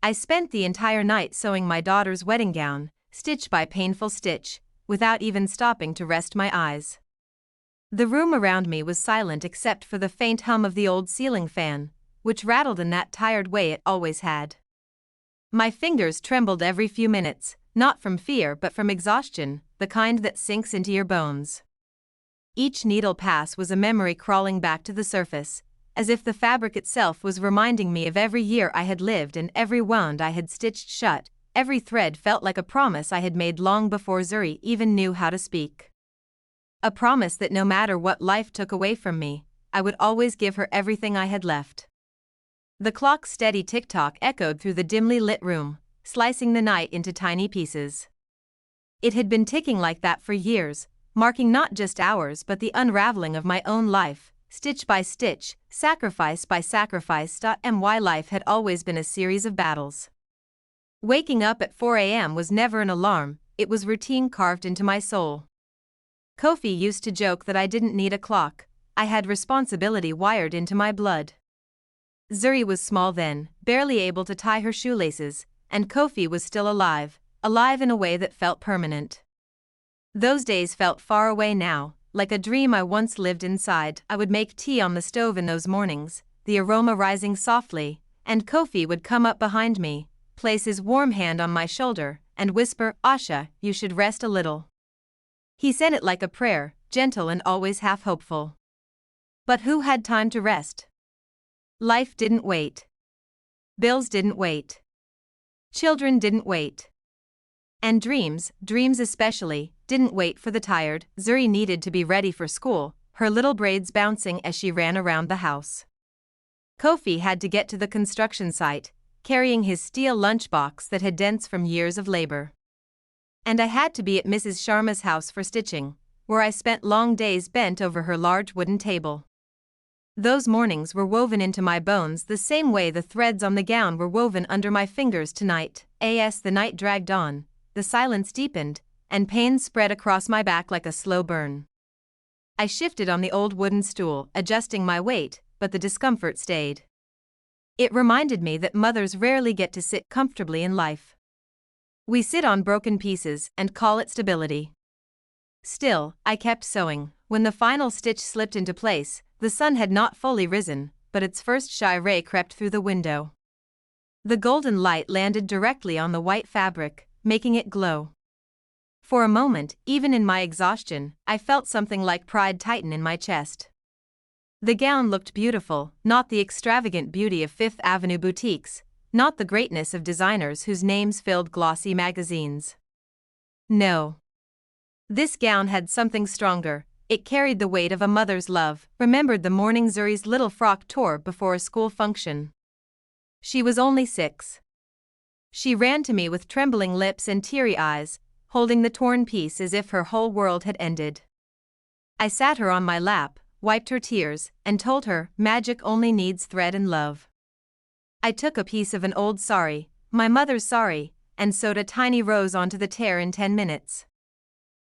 I spent the entire night sewing my daughter's wedding gown, stitch by painful stitch, without even stopping to rest my eyes. The room around me was silent except for the faint hum of the old ceiling fan, which rattled in that tired way it always had. My fingers trembled every few minutes, not from fear but from exhaustion, the kind that sinks into your bones. Each needle pass was a memory crawling back to the surface, as if the fabric itself was reminding me of every year I had lived and every wound I had stitched shut. Every thread felt like a promise I had made long before Zuri even knew how to speak. A promise that no matter what life took away from me, I would always give her everything I had left. The clock's steady tick-tock echoed through the dimly lit room, slicing the night into tiny pieces. It had been ticking like that for years, marking not just hours but the unraveling of my own life, stitch by stitch, sacrifice by sacrifice. My life had always been a series of battles. Waking up at 4 a.m. was never an alarm, it was routine carved into my soul. Kofi used to joke that I didn't need a clock, I had responsibility wired into my blood. Zuri was small then, barely able to tie her shoelaces, and Kofi was still alive in a way that felt permanent. Those days felt far away now, like a dream I once lived inside. I would make tea on the stove in those mornings, the aroma rising softly, and Kofi would come up behind me, place his warm hand on my shoulder, and whisper, "Asha, you should rest a little." He said it like a prayer, gentle and always half hopeful. But who had time to rest? Life didn't wait. Bills didn't wait. Children didn't wait. And dreams especially, didn't wait for the tired. Zuri needed to be ready for school, her little braids bouncing as she ran around the house. Kofi had to get to the construction site, carrying his steel lunchbox that had dents from years of labor. And I had to be at Mrs. Sharma's house for stitching, where I spent long days bent over her large wooden table. Those mornings were woven into my bones the same way the threads on the gown were woven under my fingers tonight. As the night dragged on, the silence deepened, and pain spread across my back like a slow burn. I shifted on the old wooden stool, adjusting my weight, but the discomfort stayed. It reminded me that mothers rarely get to sit comfortably in life. We sit on broken pieces and call it stability. Still, I kept sewing. When the final stitch slipped into place, the sun had not fully risen, but its first shy ray crept through the window. The golden light landed directly on the white fabric, making it glow. For a moment, even in my exhaustion, I felt something like pride tighten in my chest. The gown looked beautiful, not the extravagant beauty of Fifth Avenue boutiques, not the greatness of designers whose names filled glossy magazines. No. This gown had something stronger. It carried the weight of a mother's love. Remembered the morning Zuri's little frock tore before a school function. She was only 6. She ran to me with trembling lips and teary eyes, holding the torn piece as if her whole world had ended. I sat her on my lap, wiped her tears, and told her, magic only needs thread and love. I took a piece of an old sari, my mother's sari, and sewed a tiny rose onto the tear in 10 minutes.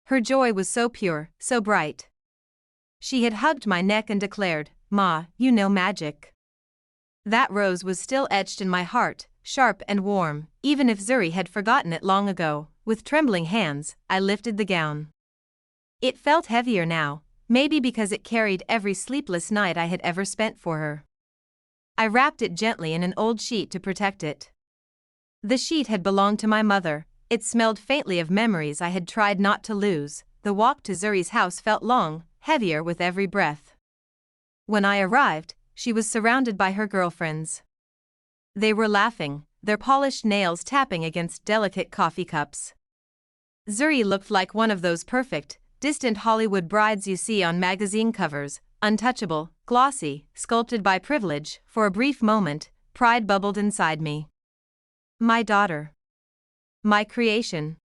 Her joy was so pure, so bright. She had hugged my neck and declared, "Ma, you know magic." That rose was still etched in my heart, sharp and warm, even if Zuri had forgotten it long ago. With trembling hands, I lifted the gown. It felt heavier now, maybe because it carried every sleepless night I had ever spent for her. I wrapped it gently in an old sheet to protect it. The sheet had belonged to my mother, it smelled faintly of memories I had tried not to lose. The walk to Zuri's house felt long, heavier with every breath. When I arrived, she was surrounded by her girlfriends. They were laughing, their polished nails tapping against delicate coffee cups. Zuri looked like one of those perfect, distant Hollywood brides you see on magazine covers, untouchable, glossy, sculpted by privilege. For a brief moment, pride bubbled inside me. My daughter. My creation.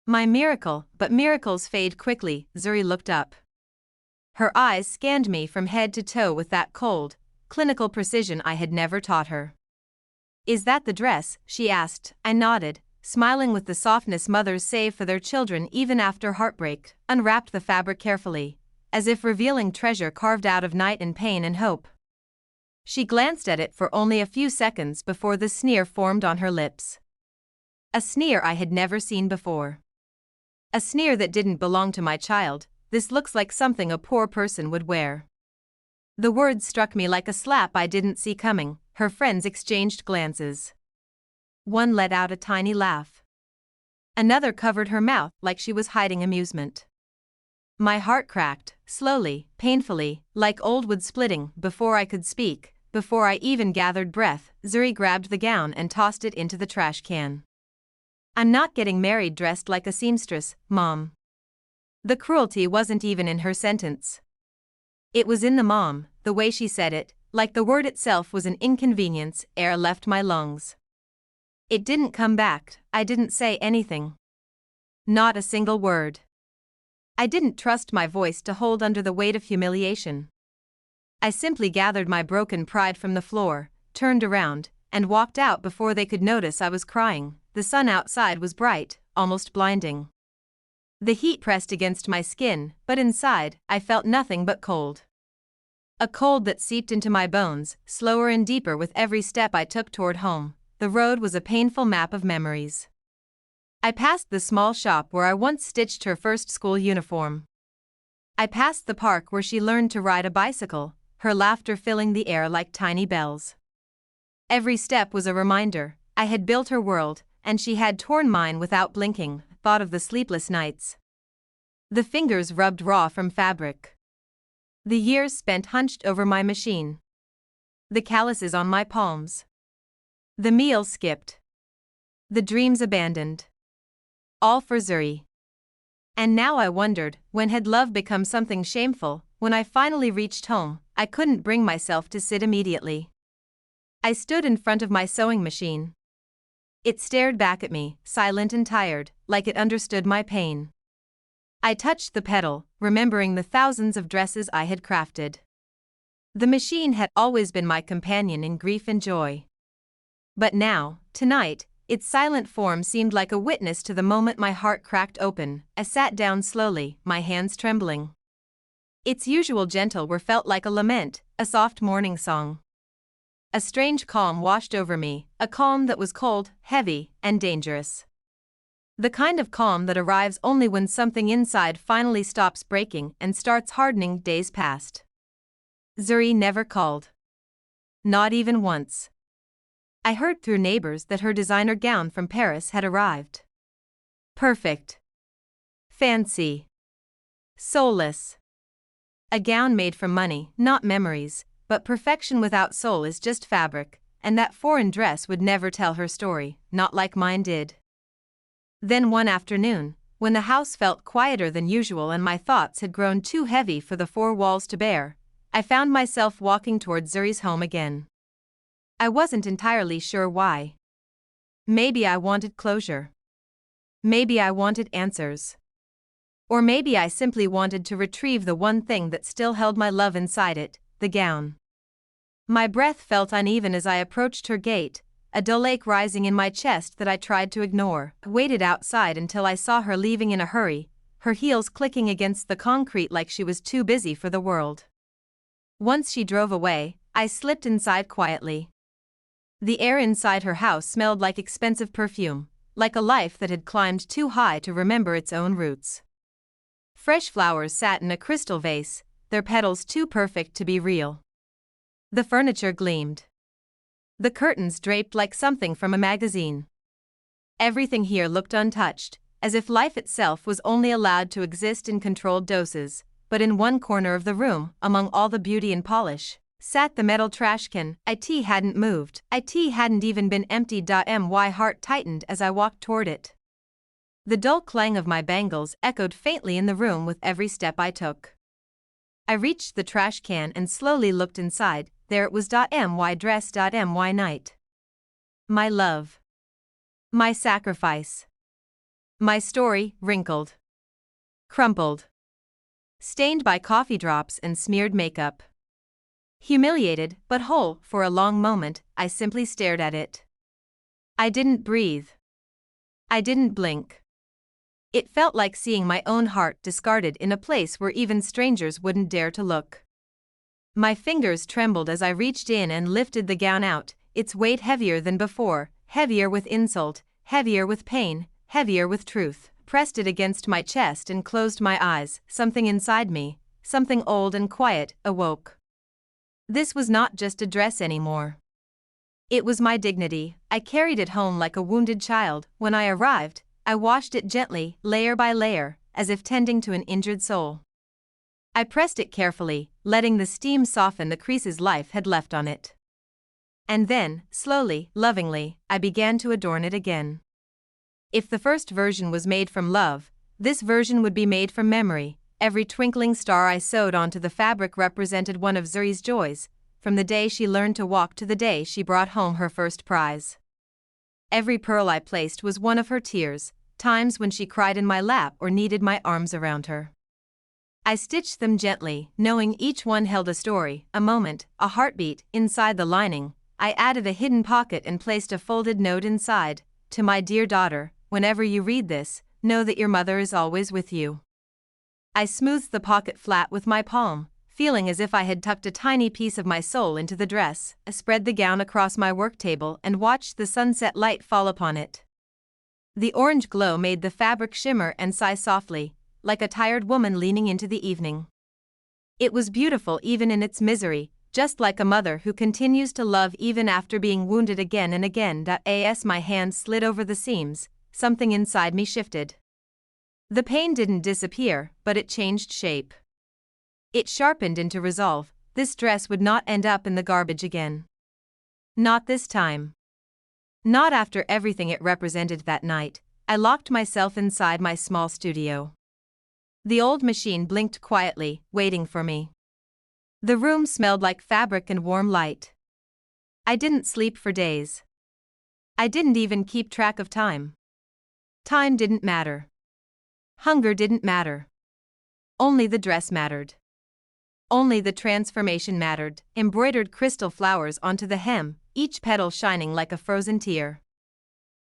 My miracle. But miracles fade quickly. Zuri looked up. Her eyes scanned me from head to toe with that cold, clinical precision I had never taught her. "Is that the dress?" she asked. I nodded, smiling with the softness mothers save for their children even after heartbreak, unwrapped the fabric carefully, as if revealing treasure carved out of night and pain and hope. She glanced at it for only a few seconds before the sneer formed on her lips. A sneer I had never seen before. A sneer that didn't belong to my child. This looks like something a poor person would wear. The words struck me like a slap I didn't see coming. Her friends exchanged glances. One let out a tiny laugh. Another covered her mouth like she was hiding amusement. My heart cracked, slowly, painfully, like old wood splitting. Before I could speak, before I even gathered breath, Zuri grabbed the gown and tossed it into the trash can. "I'm not getting married dressed like a seamstress, Mom." The cruelty wasn't even in her sentence. It was in the mom, the way she said it, like the word itself was an inconvenience. Air left my lungs. It didn't come back. I didn't say anything. Not a single word. I didn't trust my voice to hold under the weight of humiliation. I simply gathered my broken pride from the floor, turned around, and walked out before they could notice I was crying. The sun outside was bright, almost blinding. The heat pressed against my skin, but inside, I felt nothing but cold. A cold that seeped into my bones, slower and deeper with every step I took toward home. The road was a painful map of memories. I passed the small shop where I once stitched her first school uniform. I passed the park where she learned to ride a bicycle, her laughter filling the air like tiny bells. Every step was a reminder. I had built her world, and she had torn mine without blinking. Thought of the sleepless nights. The fingers rubbed raw from fabric. The years spent hunched over my machine. The calluses on my palms. The meals skipped. The dreams abandoned. All for Zuri. And now I wondered, when had love become something shameful? When I finally reached home, I couldn't bring myself to sit immediately. I stood in front of my sewing machine. It stared back at me, silent and tired, like it understood my pain. I touched the pedal, remembering the thousands of dresses I had crafted. The machine had always been my companion in grief and joy. But now, tonight, its silent form seemed like a witness to the moment my heart cracked open. I sat down slowly, my hands trembling. Its usual gentle whir felt like a lament, a soft morning song. A strange calm washed over me, a calm that was cold, heavy, and dangerous. The kind of calm that arrives only when something inside finally stops breaking and starts hardening. Days passed. Zuri never called. Not even once. I heard through neighbors that her designer gown from Paris had arrived. Perfect. Fancy. Soulless. A gown made from money, not memories, but perfection without soul is just fabric, and that foreign dress would never tell her story, not like mine did. Then one afternoon, when the house felt quieter than usual and my thoughts had grown too heavy for the four walls to bear, I found myself walking toward Zuri's home again. I wasn't entirely sure why. Maybe I wanted closure. Maybe I wanted answers. Or maybe I simply wanted to retrieve the one thing that still held my love inside it, the gown. My breath felt uneven as I approached her gate, a dull ache rising in my chest that I tried to ignore. I waited outside until I saw her leaving in a hurry, her heels clicking against the concrete like she was too busy for the world. Once she drove away, I slipped inside quietly. The air inside her house smelled like expensive perfume, like a life that had climbed too high to remember its own roots. Fresh flowers sat in a crystal vase, their petals too perfect to be real. The furniture gleamed. The curtains draped like something from a magazine. Everything here looked untouched, as if life itself was only allowed to exist in controlled doses. But in one corner of the room, among all the beauty and polish, sat the metal trash can. It hadn't moved. It hadn't even been emptied. My heart tightened as I walked toward it. The dull clang of my bangles echoed faintly in the room with every step I took. I reached the trash can and slowly looked inside. There it was. My dress. My night. My love. My sacrifice. My story, wrinkled. Crumpled. Stained by coffee drops and smeared makeup. Humiliated, but whole. For a long moment, I simply stared at it. I didn't breathe. I didn't blink. It felt like seeing my own heart discarded in a place where even strangers wouldn't dare to look. My fingers trembled as I reached in and lifted the gown out, its weight heavier than before, heavier with insult, heavier with pain, heavier with truth. Pressed it against my chest and closed my eyes. Something inside me, something old and quiet, awoke. This was not just a dress anymore. It was my dignity. I carried it home like a wounded child. When I arrived, I washed it gently, layer by layer, as if tending to an injured soul. I pressed it carefully, letting the steam soften the creases life had left on it. And then, slowly, lovingly, I began to adorn it again. If the first version was made from love, this version would be made from memory. Every twinkling star I sewed onto the fabric represented one of Zuri's joys, from the day she learned to walk to the day she brought home her first prize. Every pearl I placed was one of her tears, times when she cried in my lap or needed my arms around her. I stitched them gently, knowing each one held a story, a moment, a heartbeat. Inside the lining, I added a hidden pocket and placed a folded note inside. To my dear daughter, whenever you read this, know that your mother is always with you. I smoothed the pocket flat with my palm, feeling as if I had tucked a tiny piece of my soul into the dress. I spread the gown across my work table and watched the sunset light fall upon it. The orange glow made the fabric shimmer and sigh softly, like a tired woman leaning into the evening. It was beautiful even in its misery, just like a mother who continues to love even after being wounded again and again. As my hand slid over the seams, something inside me shifted. The pain didn't disappear, but it changed shape. It sharpened into resolve. This dress would not end up in the garbage again. Not this time. Not after everything it represented that night. I locked myself inside my small studio. The old machine blinked quietly, waiting for me. The room smelled like fabric and warm light. I didn't sleep for days. I didn't even keep track of time. Time didn't matter. Hunger didn't matter. Only the dress mattered. Only the transformation mattered. Embroidered crystal flowers onto the hem, each petal shining like a frozen tear.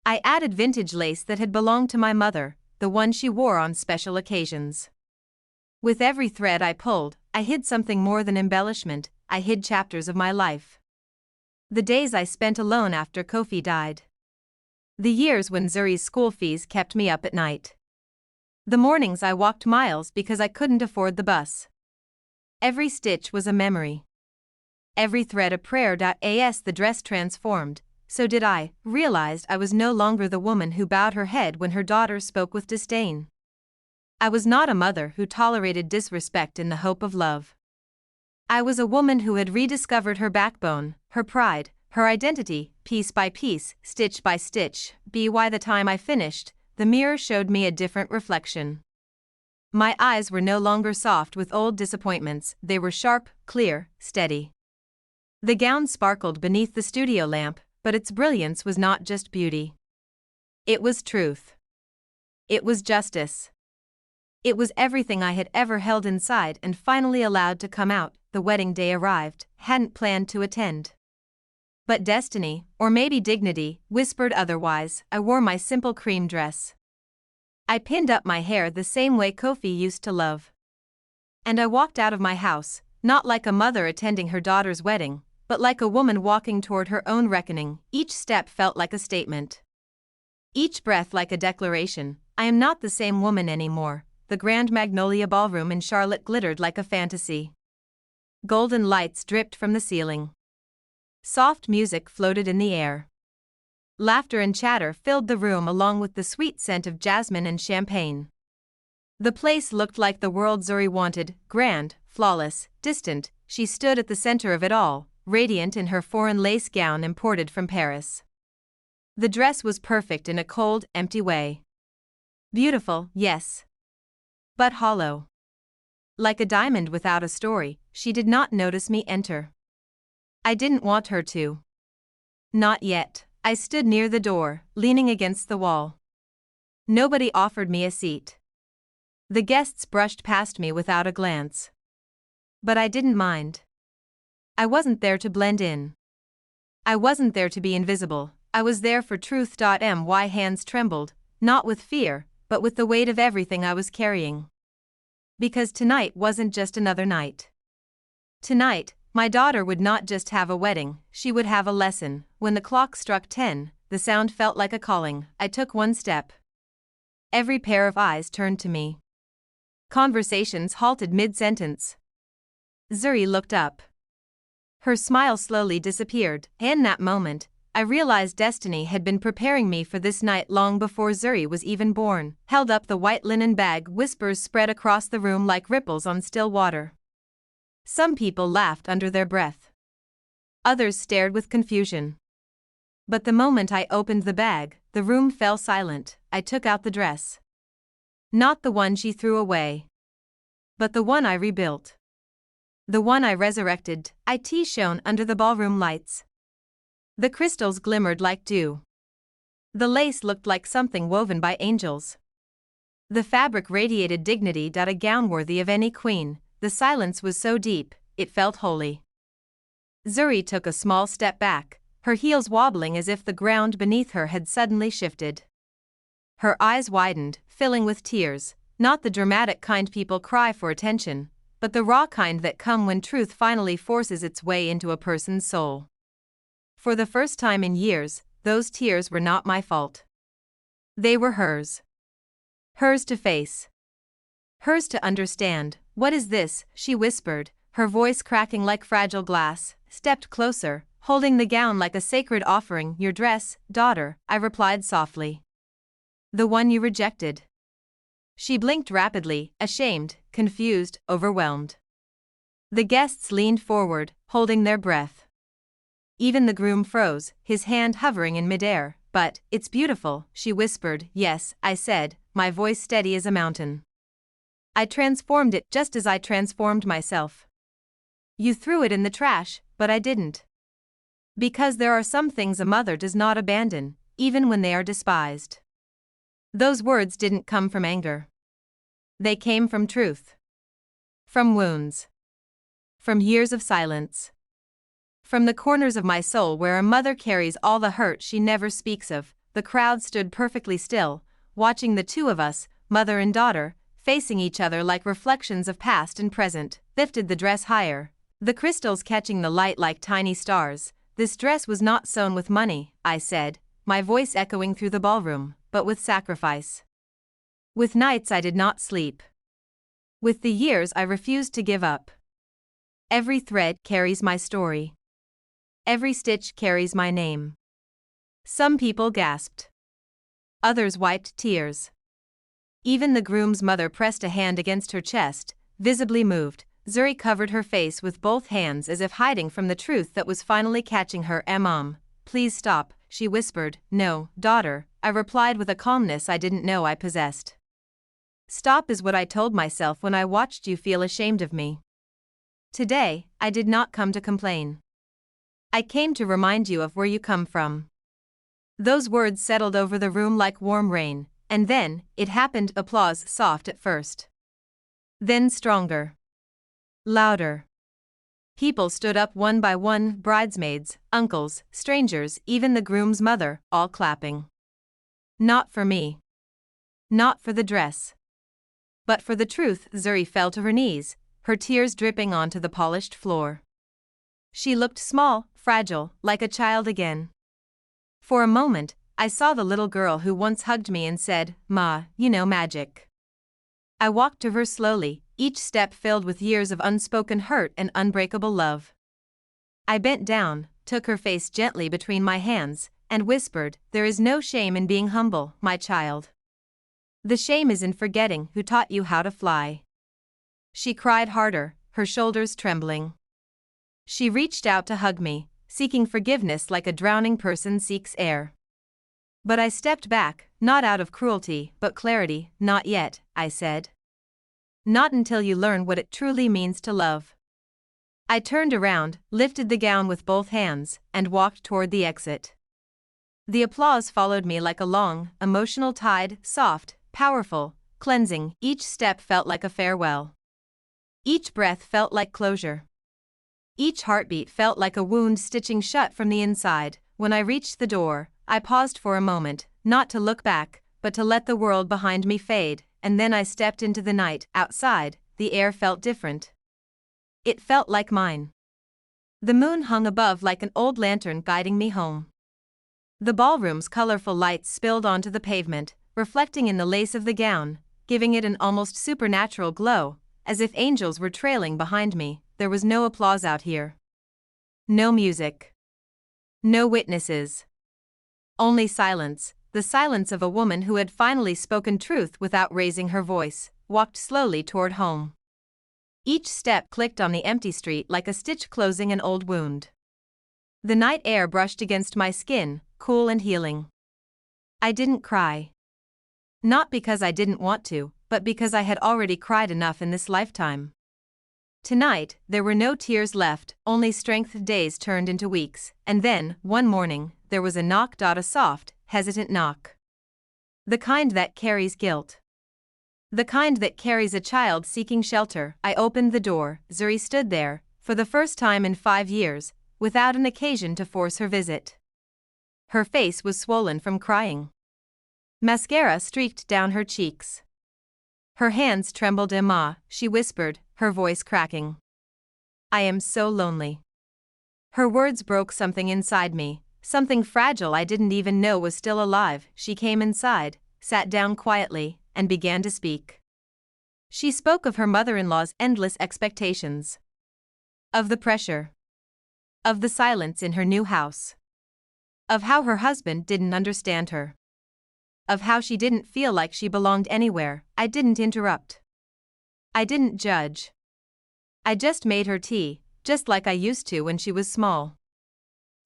I added vintage lace that had belonged to my mother, the one she wore on special occasions. With every thread I pulled, I hid something more than embellishment. I hid chapters of my life. The days I spent alone after Kofi died. The years when Zuri's school fees kept me up at night. The mornings I walked miles because I couldn't afford the bus. Every stitch was a memory. Every thread a prayer. As the dress transformed, so did I. Realized I was no longer the woman who bowed her head when her daughter spoke with disdain. I was not a mother who tolerated disrespect in the hope of love. I was a woman who had rediscovered her backbone, her pride, her identity, piece by piece, stitch by stitch. By the time I finished, the mirror showed me a different reflection. My eyes were no longer soft with old disappointments, they were sharp, clear, steady. The gown sparkled beneath the studio lamp, but its brilliance was not just beauty. It was truth. It was justice. It was everything I had ever held inside and finally allowed to come out. The wedding day arrived, hadn't planned to attend. But destiny, or maybe dignity, whispered otherwise. I wore my simple cream dress. I pinned up my hair the same way Kofi used to love. And I walked out of my house, not like a mother attending her daughter's wedding, but like a woman walking toward her own reckoning. Each step felt like a statement. Each breath like a declaration. I am not the same woman anymore. The Grand Magnolia Ballroom in Charlotte glittered like a fantasy. Golden lights dripped from the ceiling. Soft music floated in the air. Laughter and chatter filled the room along with the sweet scent of jasmine and champagne. The place looked like the world Zuri wanted, grand, flawless, distant. She stood at the center of it all, radiant in her foreign lace gown imported from Paris. The dress was perfect in a cold, empty way. Beautiful, yes. But hollow. Like a diamond without a story. She did not notice me enter. I didn't want her to. Not yet. I stood near the door, leaning against the wall. Nobody offered me a seat. The guests brushed past me without a glance. But I didn't mind. I wasn't there to blend in. I wasn't there to be invisible. I was there for truth. My hands trembled, not with fear, but with the weight of everything I was carrying. Because tonight wasn't just another night. Tonight My daughter would not just have a wedding, she would have a lesson. When the clock struck 10, the sound felt like a calling. I took one step. Every pair of eyes turned to me. Conversations halted mid-sentence. Zuri looked up. Her smile slowly disappeared. In that moment, I realized destiny had been preparing me for this night long before Zuri was even born. Held up the white linen bag, whispers spread across the room like ripples on still water. Some people laughed under their breath. Others stared with confusion. But the moment I opened the bag, the room fell silent. I took out the dress. Not the one she threw away, but the one I rebuilt. The one I resurrected. It shone under the ballroom lights. The crystals glimmered like dew. The lace looked like something woven by angels. The fabric radiated dignity. A gown worthy of any queen. The silence was so deep, it felt holy. Zuri took a small step back, her heels wobbling as if the ground beneath her had suddenly shifted. Her eyes widened, filling with tears, not the dramatic kind people cry for attention, but the raw kind that come when truth finally forces its way into a person's soul. For the first time in years, those tears were not my fault. They were hers. Hers to face. Hers to understand. "What is this?" she whispered, her voice cracking like fragile glass, stepped closer, holding the gown like a sacred offering. "Your dress, daughter," I replied softly. "The one you rejected." She blinked rapidly, ashamed, confused, overwhelmed. The guests leaned forward, holding their breath. Even the groom froze, his hand hovering in midair. "But, it's beautiful," she whispered. "Yes," I said, my voice steady as a mountain. "I transformed it just as I transformed myself. You threw it in the trash, but I didn't. Because there are some things a mother does not abandon, even when they are despised." Those words didn't come from anger. They came from truth. From wounds. From years of silence. From the corners of my soul where a mother carries all the hurt she never speaks of. The crowd stood perfectly still, watching the two of us, mother and daughter, facing each other like reflections of past and present. Lifted the dress higher, the crystals catching the light like tiny stars. "This dress was not sewn with money," I said, my voice echoing through the ballroom, "but with sacrifice. With nights I did not sleep. With the years I refused to give up. Every thread carries my story. Every stitch carries my name." Some people gasped. Others wiped tears. Even the groom's mother pressed a hand against her chest, visibly moved. Zuri covered her face with both hands as if hiding from the truth that was finally catching her. "Mom, please stop," she whispered. "No, daughter," I replied with a calmness I didn't know I possessed. "Stop is what I told myself when I watched you feel ashamed of me. Today, I did not come to complain. I came to remind you of where you come from." Those words settled over the room like warm rain. And then, it happened. Applause, soft at first. Then stronger. Louder. People stood up one by one, bridesmaids, uncles, strangers, even the groom's mother, all clapping. Not for me. Not for the dress. But for the truth. Zuri fell to her knees, her tears dripping onto the polished floor. She looked small, fragile, like a child again. For a moment, I saw the little girl who once hugged me and said, "Ma, you know magic." I walked to her slowly, each step filled with years of unspoken hurt and unbreakable love. I bent down, took her face gently between my hands, and whispered, "There is no shame in being humble, my child. The shame is in forgetting who taught you how to fly." She cried harder, her shoulders trembling. She reached out to hug me, seeking forgiveness like a drowning person seeks air. But I stepped back, not out of cruelty, but clarity. "Not yet," I said. "Not until you learn what it truly means to love." I turned around, lifted the gown with both hands, and walked toward the exit. The applause followed me like a long, emotional tide, soft, powerful, cleansing. Each step felt like a farewell. Each breath felt like closure. Each heartbeat felt like a wound stitching shut from the inside. When I reached the door, I paused for a moment, not to look back, but to let the world behind me fade, and then I stepped into the night. Outside, the air felt different. It felt like mine. The moon hung above like an old lantern guiding me home. The ballroom's colorful lights spilled onto the pavement, reflecting in the lace of the gown, giving it an almost supernatural glow, as if angels were trailing behind me. There was no applause out here. No music. No witnesses. Only silence, the silence of a woman who had finally spoken truth without raising her voice, walked slowly toward home. Each step clicked on the empty street like a stitch closing an old wound. The night air brushed against my skin, cool and healing. I didn't cry. Not because I didn't want to, but because I had already cried enough in this lifetime. Tonight, there were no tears left, only strength. Days turned into weeks, and then, one morning, there was a knock. A soft, hesitant knock. The kind that carries guilt. The kind that carries a child seeking shelter. I opened the door. Zuri stood there, for the first time in 5 years, without an occasion to force her visit. Her face was swollen from crying. Mascara streaked down her cheeks. Her hands trembled. "Emma," she whispered, her voice cracking. "I am so lonely." Her words broke something inside me, something fragile I didn't even know was still alive. She came inside, sat down quietly, and began to speak. She spoke of her mother-in-law's endless expectations. Of the pressure. Of the silence in her new house. Of how her husband didn't understand her. Of how she didn't feel like she belonged anywhere. I didn't interrupt. I didn't judge. I just made her tea, just like I used to when she was small.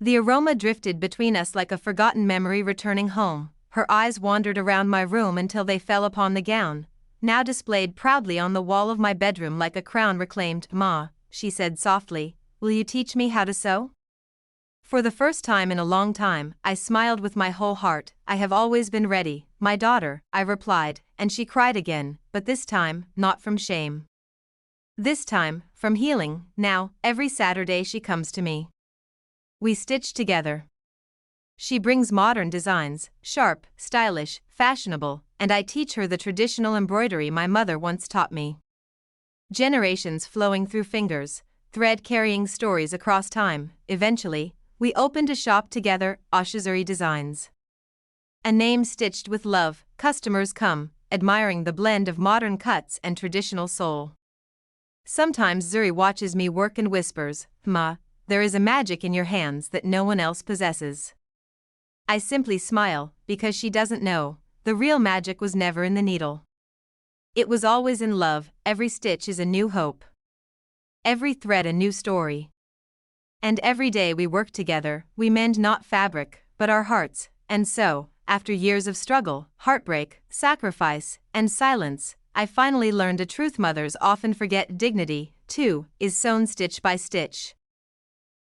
The aroma drifted between us like a forgotten memory returning home. Her eyes wandered around my room until they fell upon the gown, now displayed proudly on the wall of my bedroom like a crown reclaimed. "Ma," she said softly, "will you teach me how to sew?" For the first time in a long time, I smiled with my whole heart. "I have always been ready, my daughter," I replied, and she cried again, but this time, not from shame. This time, from healing. Now, every Saturday she comes to me. We stitch together. She brings modern designs, sharp, stylish, fashionable, and I teach her the traditional embroidery my mother once taught me. Generations flowing through fingers, thread carrying stories across time. Eventually, we opened a shop together, Ashazuri Designs. A name stitched with love. Customers come, admiring the blend of modern cuts and traditional soul. Sometimes Zuri watches me work and whispers, "Ma, there is a magic in your hands that no one else possesses." I simply smile, because she doesn't know, the real magic was never in the needle. It was always in love. Every stitch is a new hope. Every thread a new story. And every day we work together, we mend not fabric, but our hearts. And so, after years of struggle, heartbreak, sacrifice, and silence, I finally learned a truth mothers often forget: dignity, too, is sewn stitch by stitch.